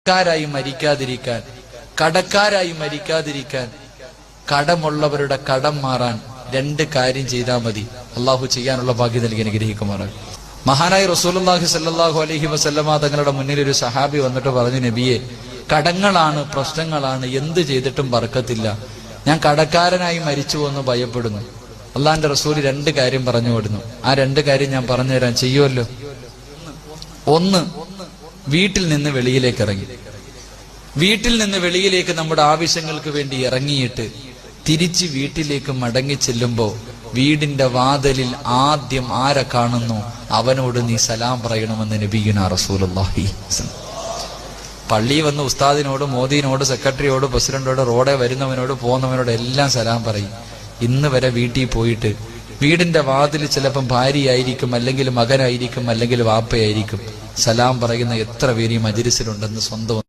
ക്കാരായി മരിക്കാതിരിക്കാൻ, കടക്കാരായി മരിക്കാതിരിക്കാൻ, കടമുള്ളവരുടെ കടം മാറാൻ രണ്ട് കാര്യം ചെയ്താൽ മതി. അള്ളാഹു ചെയ്യാനുള്ള ഭാഗ്യം നൽകി അനുഗ്രഹിക്കുമാറാണ്. മഹാനായ റസൂലുള്ളാഹി സ്വല്ലല്ലാഹു അലൈഹി വസല്ലമ തങ്ങളുടെ മുന്നിൽ ഒരു സഹാബി വന്നിട്ട് പറഞ്ഞു, നബിയെ, കടങ്ങളാണ്, പ്രശ്നങ്ങളാണ്, എന്ത് ചെയ്തിട്ടും ബർക്കത്തില്ല, ഞാൻ കടക്കാരനായി മരിച്ചു എന്ന് ഭയപ്പെടുന്നു. അള്ളാഹിന്റെ റസൂൽ രണ്ട് കാര്യം പറഞ്ഞു കൊടുന്നു. ആ രണ്ട് കാര്യം ഞാൻ പറഞ്ഞുതരാൻ, ചെയ്യുമല്ലോ. ഒന്ന്, വീട്ടിൽ നിന്ന് വെളിയിലേക്ക് ഇറങ്ങി. വീട്ടിൽ നിന്ന് വെളിയിലേക്ക് നമ്മുടെ ആവശ്യങ്ങൾക്ക് വേണ്ടി ഇറങ്ങിയിട്ട് തിരിച്ച് വീട്ടിലേക്ക് മടങ്ങി ചെല്ലുമ്പോ വീടിന്റെ വാതിലിൽ ആദ്യം ആരെ കാണുന്നു അവനോട് നീ സലാം പറയണമെന്ന് നബിയുനാ റസൂലുള്ളാഹി. പള്ളി വന്ന് ഉസ്താദിനോട്, മോദിനോട്, സെക്രട്ടറിയോട്, പ്രസിഡന്റോട്, റോഡെ വരുന്നവനോട്, പോകുന്നവനോട് എല്ലാം സലാം പറയും. ഇന്ന് വരെ വീട്ടിൽ പോയിട്ട് വീടിന്റെ വാതിൽ ചിലപ്പം ഭാര്യയായിരിക്കും, അല്ലെങ്കിൽ മകനായിരിക്കും, അല്ലെങ്കിൽ വാപ്പയായിരിക്കും, സലാം പറയുന്ന എത്ര പേര് ഈ മജ്‌ലിസിലുണ്ടെന്ന് സ്വന്തം